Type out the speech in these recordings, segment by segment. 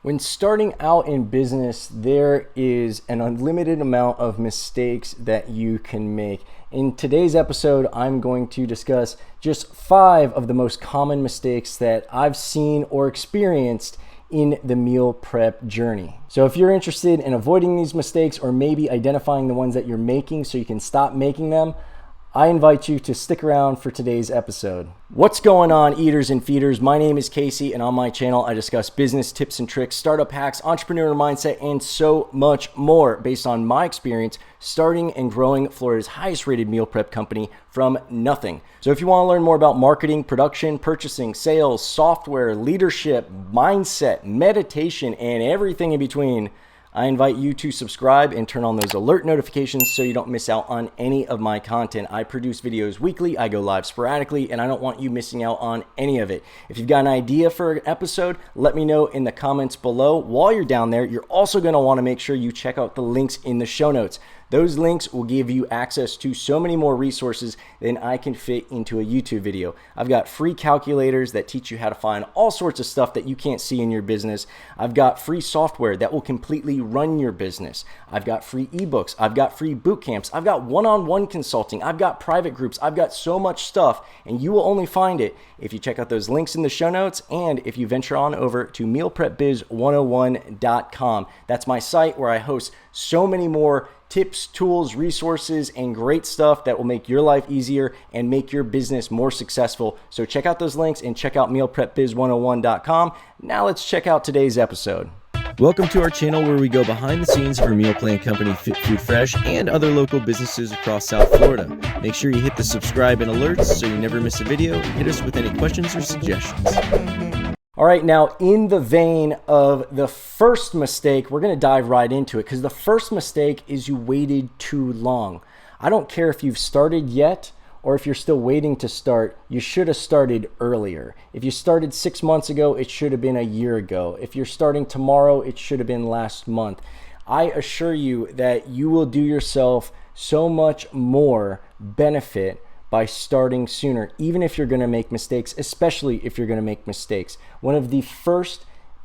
When starting out in business, there is an unlimited amount of mistakes that you can make. In today's episode, I'm going to discuss just 5 of the most common mistakes that I've seen or experienced in the meal prep journey. So if you're interested in avoiding these mistakes or maybe identifying the ones that you're making so you can stop making them, I invite you to stick around for today's episode. What's going on, eaters and feeders? My name is Casey, and on my channel, I discuss business tips and tricks, startup hacks, entrepreneur mindset, and so much more based on my experience starting and growing Florida's highest rated meal prep company from nothing. So if you want to learn more about marketing, production, purchasing, sales, software, leadership, mindset, meditation, and everything in between, I invite you to subscribe and turn on those alert notifications so you don't miss out on any of my content. I produce videos weekly, I go live sporadically, and I don't want you missing out on any of it. If you've got an idea for an episode, let me know in the comments below. While you're down there, you're also going to want to make sure you check out the links in the show notes. Those links will give you access to so many more resources than I can fit into a YouTube video. I've got free calculators that teach you how to find all sorts of stuff that you can't see in your business. I've got free software that will completely run your business. I've got free ebooks. I've got free boot camps. I've got one-on-one consulting. I've got private groups. I've got so much stuff, and you will only find it if you check out those links in the show notes and if you venture on over to mealprepbiz101.com. That's my site where I host so many more tips, tools, resources, and great stuff that will make your life easier and make your business more successful. So check out those links and check out mealprepbiz101.com. Now let's check out today's episode. Welcome to our channel where we go behind the scenes for meal plan company Fit Food Fresh and other local businesses across South Florida. Make sure you hit the subscribe and alerts so you never miss a video, and hit us with any questions or suggestions. All right, now in the vein of the first mistake, we're going to dive right into it because the first mistake is you waited too long. I don't care if you've started yet or if you're still waiting to start, you should have started earlier. If you started 6 months ago, it should have been a year ago. If you're starting tomorrow, it should have been last month. I assure you that you will do yourself so much more benefit by starting sooner, even if you're going to make mistakes, especially if you're going to make mistakes. One of the first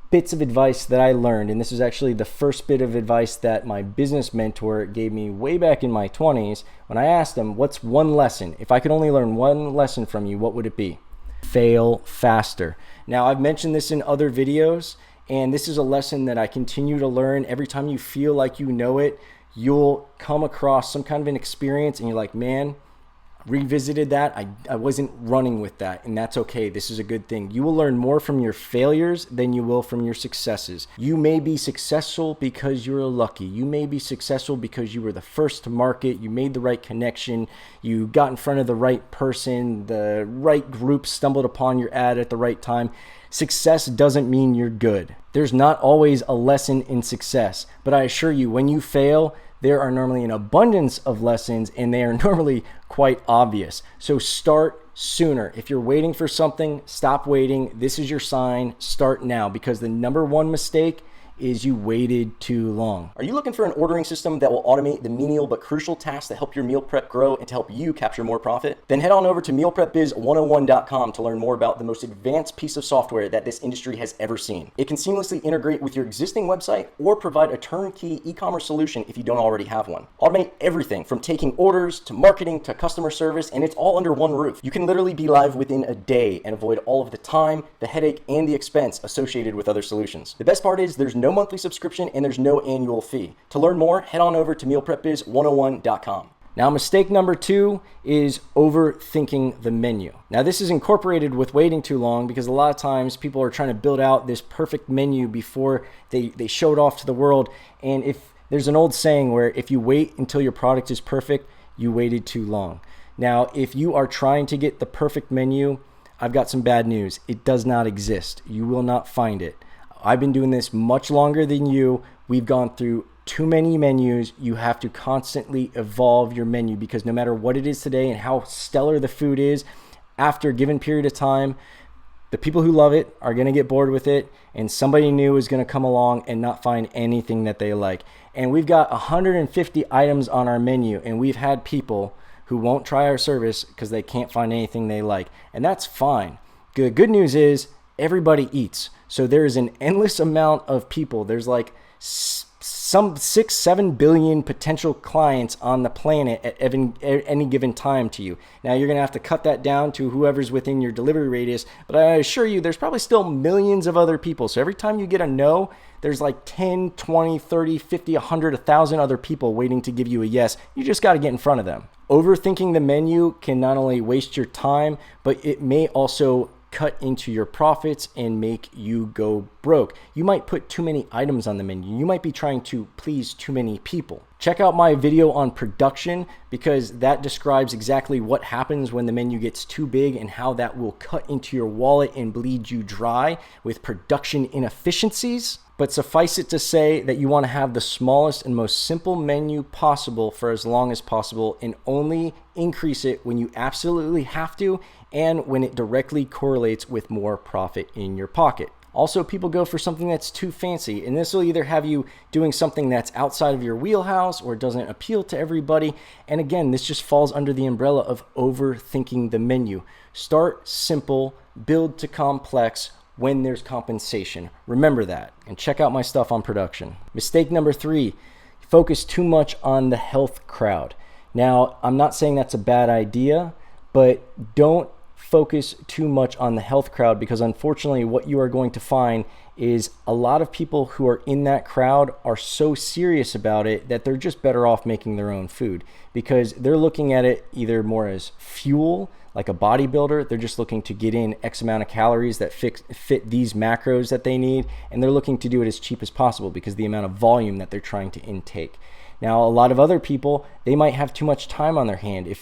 bits of advice that I learned, and this is actually the first bit of advice that my business mentor gave me way back in my 20s, when I asked him, what's one lesson? If I could only learn one lesson from you, what would it be? Fail faster. Now, I've mentioned this in other videos, and this is a lesson that I continue to learn. Every time you feel like you know it, you'll come across some kind of an experience and you're like, man, revisited that. I wasn't running with that, and that's okay. This is a good thing. You will learn more from your failures than you will from your successes. You may be successful because you were lucky. You may be successful because you were the first to market. You made the right connection. You got in front of the right person. The right group stumbled upon your ad at the right time. Success doesn't mean you're good. There's not always a lesson in success, but I assure you, when you fail, there are normally an abundance of lessons, and they are normally quite obvious. So start sooner. If you're waiting for something, stop waiting. This is your sign. Start now, because the number one mistake is you waited too long. Are you looking for an ordering system that will automate the menial but crucial tasks that help your meal prep grow and to help you capture more profit? Then head on over to mealprepbiz101.com to learn more about the most advanced piece of software that this industry has ever seen. It can seamlessly integrate with your existing website or provide a turnkey e-commerce solution if you don't already have one. Automate everything from taking orders to marketing to customer service, and it's all under one roof. You can literally be live within a day and avoid all of the time, the headache, and the expense associated with other solutions. The best part is there's no monthly subscription and there's no annual fee. To learn more, head on over to mealprepbiz101.com. Now, mistake number 2 is overthinking the menu. Now, this is incorporated with waiting too long because a lot of times people are trying to build out this perfect menu before they show it off to the world. And if there's an old saying where if you wait until your product is perfect, you waited too long. Now, if you are trying to get the perfect menu, I've got some bad news. It does not exist. You will not find it. I've been doing this much longer than you. We've gone through too many menus. You have to constantly evolve your menu because no matter what it is today and how stellar the food is, after a given period of time, the people who love it are going to get bored with it, and somebody new is going to come along and not find anything that they like. And we've got 150 items on our menu, and we've had people who won't try our service because they can't find anything they like. And that's fine. The good news is everybody eats. So there's an endless amount of people. There's like some 6-7 billion potential clients on the planet at any given time to you. Now you're going to have to cut that down to whoever's within your delivery radius, but I assure you there's probably still millions of other people. So every time you get a no, there's like 10, 20, 30, 50, 100, 1,000 other people waiting to give you a yes. You just got to get in front of them. Overthinking the menu can not only waste your time, but it may also cut into your profits and make you go broke. You might put too many items on the menu. You might be trying to please too many people. Check out my video on production, because that describes exactly what happens when the menu gets too big and how that will cut into your wallet and bleed you dry with production inefficiencies. But suffice it to say that you want to have the smallest and most simple menu possible for as long as possible, and only increase it when you absolutely have to and when it directly correlates with more profit in your pocket. Also, people go for something that's too fancy, and this will either have you doing something that's outside of your wheelhouse or doesn't appeal to everybody. And again, this just falls under the umbrella of overthinking the menu. Start simple, build to complex when there's compensation. Remember that, and check out my stuff on production. Mistake number 3, focus too much on the health crowd. Now, I'm not saying that's a bad idea, but don't focus too much on the health crowd, because unfortunately what you are going to find is a lot of people who are in that crowd are so serious about it that they're just better off making their own food, because they're looking at it either more as fuel, like a bodybuilder. They're just looking to get in X amount of calories that fit these macros that they need, and they're looking to do it as cheap as possible because the amount of volume that they're trying to intake. Now, a lot of other people, they might have too much time on their hand.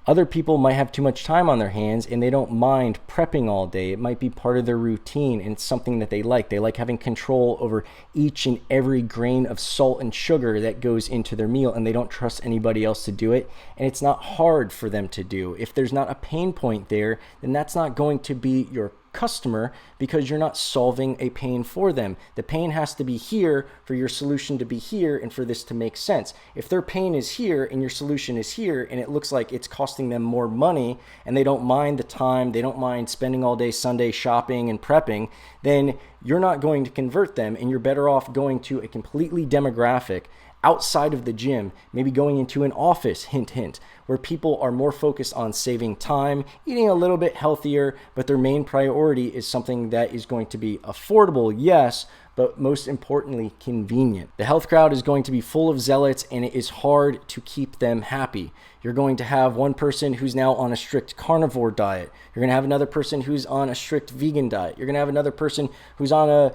Other people might have too much time on their hands and they don't mind prepping all day. It might be part of their routine and it's something that they like. They like having control over each and every grain of salt and sugar that goes into their meal, and they don't trust anybody else to do it. And it's not hard for them to do. If there's not a pain point there, then that's not going to be your customer, because you're not solving a pain for them. The pain has to be here for your solution to be here and for this to make sense. If their pain is here and your solution is here and it looks like it's costing them more money and they don't mind the time, they don't mind spending all day Sunday shopping and prepping, then you're not going to convert them, and you're better off going to a completely demographic outside of the gym, maybe going into an office, hint, hint, where people are more focused on saving time, eating a little bit healthier, but their main priority is something that is going to be affordable, yes, but most importantly, convenient. The health crowd is going to be full of zealots, and it is hard to keep them happy. You're going to have one person who's now on a strict carnivore diet. You're going to have another person who's on a strict vegan diet. You're going to have another person who's on a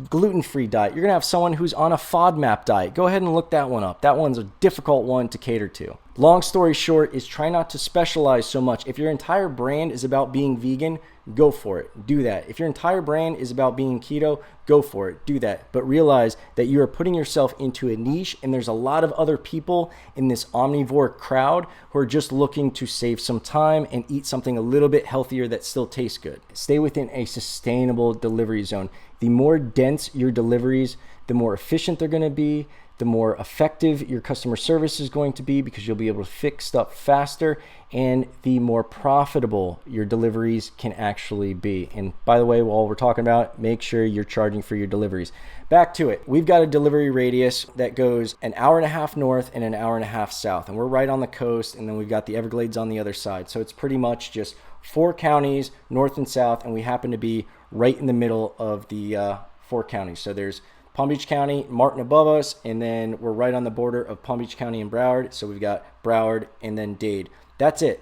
gluten-free diet. You're going to have someone who's on a FODMAP diet. Go ahead and look that one up. That one's a difficult one to cater to. Long story short is try not to specialize so much. If your entire brand is about being vegan, go for it. Do that. If your entire brand is about being keto, go for it. Do that. But realize that you are putting yourself into a niche, and there's a lot of other people in this omnivore crowd who are just looking to save some time and eat something a little bit healthier that still tastes good. Stay within a sustainable delivery zone. The more dense your deliveries, the more efficient they're going to be, the more effective your customer service is going to be, because you'll be able to fix stuff faster, and the more profitable your deliveries can actually be. And by the way, while we're talking about it, make sure you're charging for your deliveries. Back to it. We've got a delivery radius that goes an hour and a half north and an hour and a half south, and we're right on the coast, and then we've got the Everglades on the other side. So it's pretty much just 4 counties, north and south, and we happen to be right in the middle of the 4 counties. So there's Palm Beach County, Martin above us, and then we're right on the border of Palm Beach County and Broward. So we've got Broward and then Dade. That's it.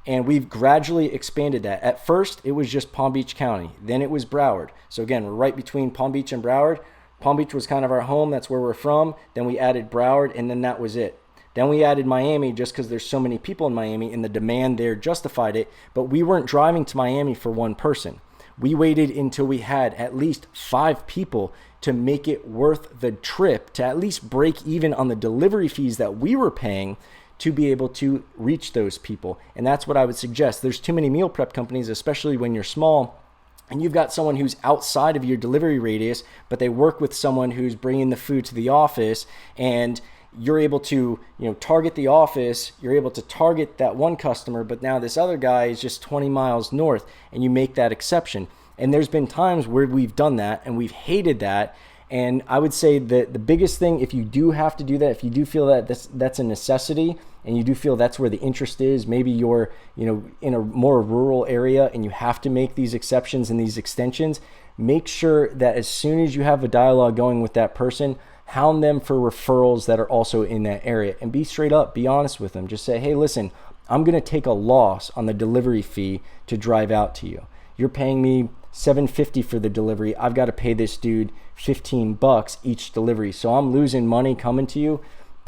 And we've gradually expanded that. At first, it was just Palm Beach County. Then it was Broward. So again, we're right between Palm Beach and Broward. Palm Beach was kind of our home. That's where we're from. Then we added Broward, and then that was it. Then we added Miami just because there's so many people in Miami and the demand there justified it. But we weren't driving to Miami for one person. We waited until we had at least 5 people to make it worth the trip, to at least break even on the delivery fees that we were paying to be able to reach those people. And that's what I would suggest. There's too many meal prep companies, especially when you're small, and you've got someone who's outside of your delivery radius, but they work with someone who's bringing the food to the office, and you're able to, target the office, you're able to target that one customer, but now this other guy is just 20 miles north, and you make that exception. And there's been times where we've done that and we've hated that. And I would say that the biggest thing, if you do have to do that, if you do feel that that's a necessity and you do feel that's where the interest is, maybe you're, in a more rural area and you have to make these exceptions and these extensions, make sure that as soon as you have a dialogue going with that person, hound them for referrals that are also in that area and be straight up, be honest with them. Just say, hey, listen, I'm going to take a loss on the delivery fee to drive out to you. You're paying me $7.50 for the delivery. I've got to pay this dude $15 each delivery. So I'm losing money coming to you.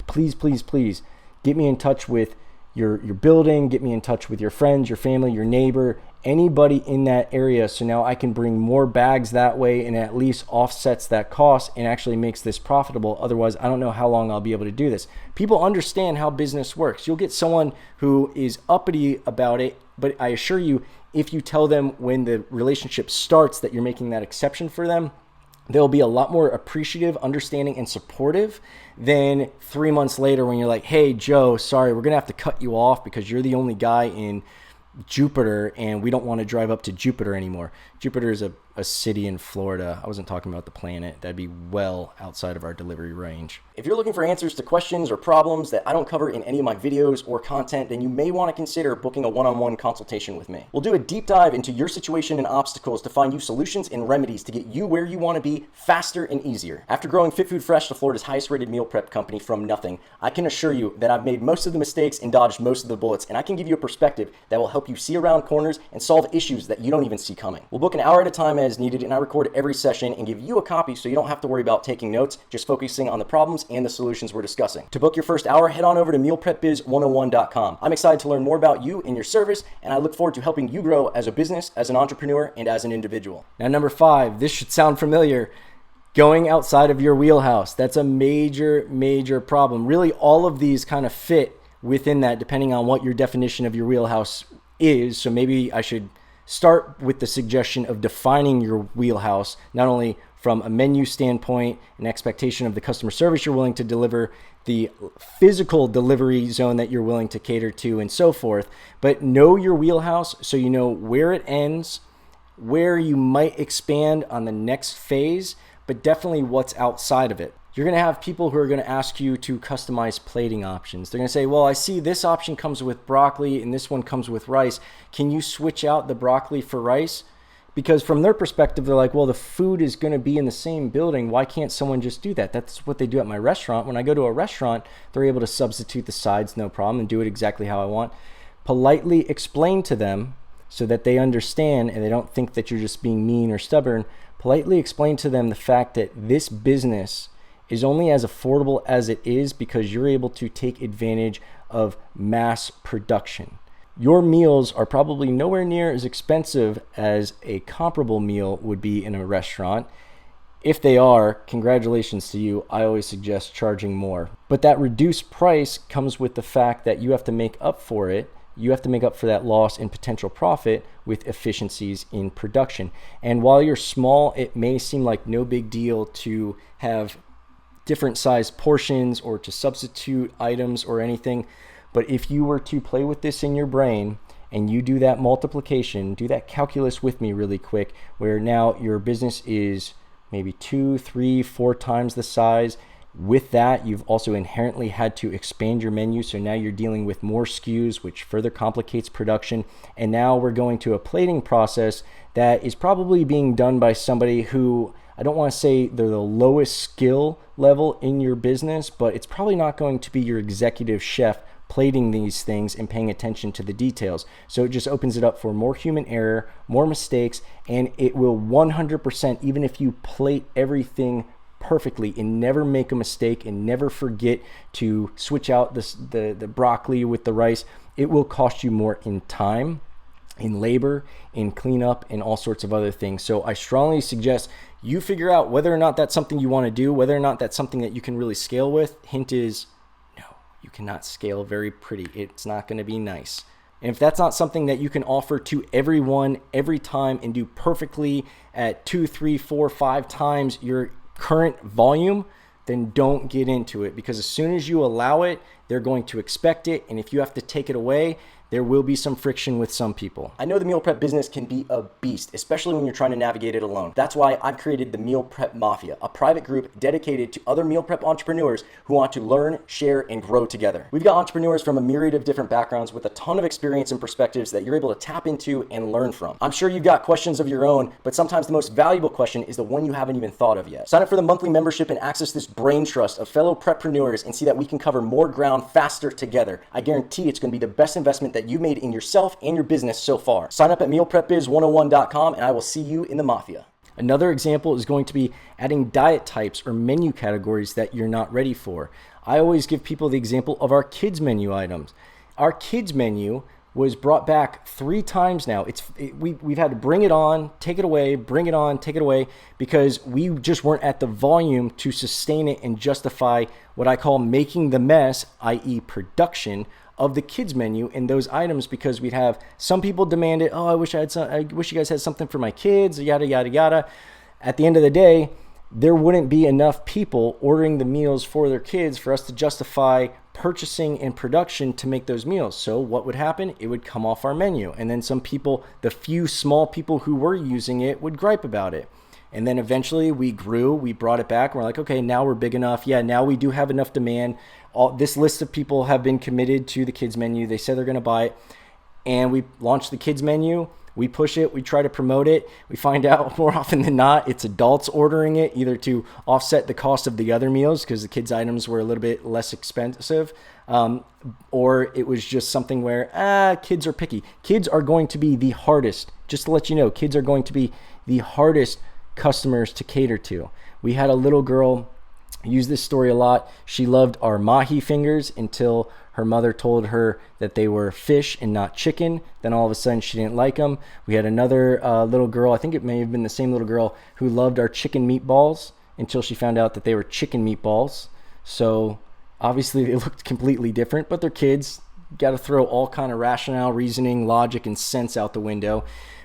Please, please, please get me in touch with your building, get me in touch with your friends, your family, your neighbor, anybody in that area. So now I can bring more bags that way and at least offsets that cost and actually makes this profitable. Otherwise, I don't know how long I'll be able to do this. People understand how business works. You'll get someone who is uppity about it, but I assure you, if you tell them when the relationship starts that you're making that exception for them, they'll be a lot more appreciative, understanding, and supportive than 3 months later when you're like, hey, Joe, sorry, we're going to have to cut you off because you're the only guy in Jupiter and we don't want to drive up to Jupiter anymore. Jupiter is a city in Florida. I wasn't talking about the planet. That'd be well outside of our delivery range. If you're looking for answers to questions or problems that I don't cover in any of my videos or content, then you may want to consider booking a one-on-one consultation with me. We'll do a deep dive into your situation and obstacles to find you solutions and remedies to get you where you want to be faster and easier. After growing Fit Food Fresh to Florida's highest rated meal prep company from nothing, I can assure you that I've made most of the mistakes and dodged most of the bullets, and I can give you a perspective that will help you see around corners and solve issues that you don't even see coming. We'll book an hour at a time as needed, and I record every session and give you a copy so you don't have to worry about taking notes, just focusing on the problems and the solutions we're discussing. To book your first hour, head on over to mealprepbiz101.com. I'm excited to learn more about you and your service, and I look forward to helping you grow as a business, as an entrepreneur, and as an individual. Now, number 5, this should sound familiar. Going outside of your wheelhouse. That's a major, major problem. Really, all of these kind of fit within that depending on what your definition of your wheelhouse is. So maybe I should start with the suggestion of defining your wheelhouse, not only from a menu standpoint, an expectation of the customer service you're willing to deliver, the physical delivery zone that you're willing to cater to, and so forth, but know your wheelhouse so you know where it ends, where you might expand on the next phase, but definitely what's outside of it. You're going to have people who are going to ask you to customize plating options. They're going to say, well, I see this option comes with broccoli and this one comes with rice. Can you switch out the broccoli for rice? Because from their perspective, they're like, well, the food is going to be in the same building. Why can't someone just do that? That's what they do at my restaurant. When I go to a restaurant, they're able to substitute the sides, no problem, and do it exactly how I want. Politely explain to them so that they understand and they don't think that you're just being mean or stubborn. Politely explain to them the fact that this business is only as affordable as it is because you're able to take advantage of mass production. Your meals are probably nowhere near as expensive as a comparable meal would be in a restaurant. If they are, congratulations to you. I always suggest charging more. But that reduced price comes with the fact that you have to make up for it. You have to make up for that loss in potential profit with efficiencies in production. And while you're small, it may seem like no big deal to have different size portions or to substitute items or anything. But if you were to play with this in your brain and you do that multiplication, do that calculus with me really quick, where now your business is maybe 2, 3, 4 times the size. With that, you've also inherently had to expand your menu. So now you're dealing with more SKUs, which further complicates production. And now we're going to a plating process that is probably being done by somebody who, I don't want to say they're the lowest skill level in your business, but it's probably not going to be your executive chef plating these things and paying attention to the details. So it just opens it up for more human error, more mistakes, and it will 100%, even if you plate everything perfectly and never make a mistake and never forget to switch out the broccoli with the rice, it will cost you more in time, in labor, in cleanup, and all sorts of other things. So I strongly suggest you figure out whether or not that's something you want to do, whether or not that's something that you can really scale with. Hint is, no, you cannot scale very pretty. It's not going to be nice. And if that's not something that you can offer to everyone every time and do perfectly at 2, 3, 4, 5 times your current volume, then don't get into it, because as soon as you allow it, they're going to expect it. And if you have to take it away, There will be some friction with some people. I know the meal prep business can be a beast, especially when you're trying to navigate it alone. That's why I've created the Meal Prep Mafia, a private group dedicated to other meal prep entrepreneurs who want to learn, share, and grow together. We've got entrepreneurs from a myriad of different backgrounds with a ton of experience and perspectives that you're able to tap into and learn from. I'm sure you've got questions of your own, but sometimes the most valuable question is the one you haven't even thought of yet. Sign up for the monthly membership and access this brain trust of fellow preppreneurs and see that we can cover more ground faster together. I guarantee it's going to be the best investment that you made in yourself and your business so far. Sign up at mealprepbiz101.com and I will see you in the Mafia. Another example is going to be adding diet types or menu categories that you're not ready for. I always give people the example of our kids menu items. Our kids menu was brought back 3 times now. We've had to bring it on, take it away, bring it on, take it away, because we just weren't at the volume to sustain it and justify what I call making the mess, i.e. production, of the kids menu in those items, because we'd have some people demand it. Oh, I wish you guys had something for my kids, yada, yada, yada. At the end of the day, there wouldn't be enough people ordering the meals for their kids for us to justify purchasing and production to make those meals. So what would happen? It would come off our menu. And then some people, the few small people who were using it, would gripe about it. And then eventually we grew, we brought it back. We're like, okay, now we're big enough. Yeah, now we do have enough demand. This list of people have been committed to the kids menu. They said they're going to buy it. And we launched the kids menu. We push it. We try to promote it. We find out more often than not, it's adults ordering it, either to offset the cost of the other meals because the kids items were a little bit less expensive, or it was just something where, kids are picky. Kids are going to be the hardest. Just to let you know, kids are going to be the hardest customers to cater to. We had a little girl use this story a lot. She loved our mahi fingers until her mother told her that they were fish and not chicken. Then all of a sudden she didn't like them. We had another little girl, I think it may have been the same little girl, who loved our chicken meatballs until she found out that they were chicken meatballs. So obviously they looked completely different, but they're kids. Got to throw all kind of rationale, reasoning, logic, and sense out the window.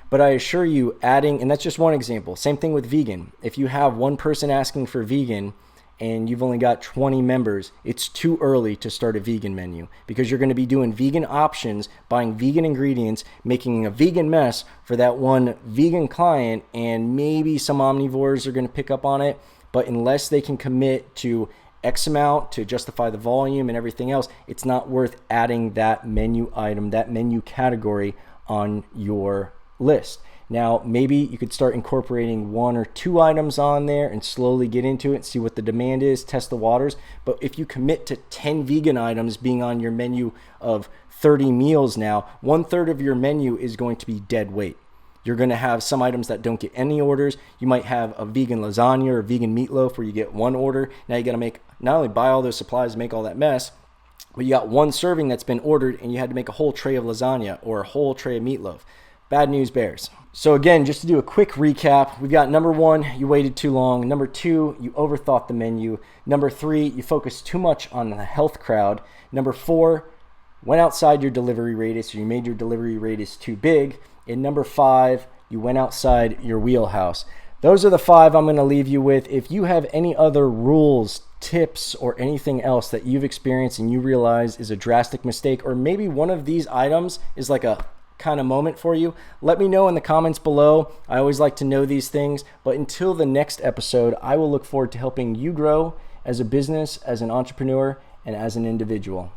But I assure you, adding, and that's just one example. Same thing with vegan. If you have one person asking for vegan and you've only got 20 members, it's too early to start a vegan menu, because you're going to be doing vegan options, buying vegan ingredients, making a vegan mess for that one vegan client, and maybe some omnivores are going to pick up on it. But unless they can commit to X amount to justify the volume and everything else, it's not worth adding that menu item, that menu category on your list. Now, maybe you could start incorporating 1 or 2 items on there and slowly get into it, see what the demand is, test the waters. But if you commit to 10 vegan items being on your menu of 30 meals now, 1/3 of your menu is going to be dead weight. You're going to have some items that don't get any orders. You might have a vegan lasagna or vegan meatloaf where you get 1 order. Now you got to not only buy all those supplies, make all that mess, but you got 1 serving that's been ordered and you had to make a whole tray of lasagna or a whole tray of meatloaf. Bad news bears. So again, just to do a quick recap, we've got number 1, you waited too long. Number 2, you overthought the menu. Number 3, you focused too much on the health crowd. Number 4, went outside your delivery radius, or you made your delivery radius too big. And number 5, you went outside your wheelhouse. Those are the 5 I'm going to leave you with. If you have any other rules, tips, or anything else that you've experienced and you realize is a drastic mistake, or maybe one of these items is like a kind of moment for you, let me know in the comments below. I always like to know these things. But until the next episode, I will look forward to helping you grow as a business, as an entrepreneur, and as an individual.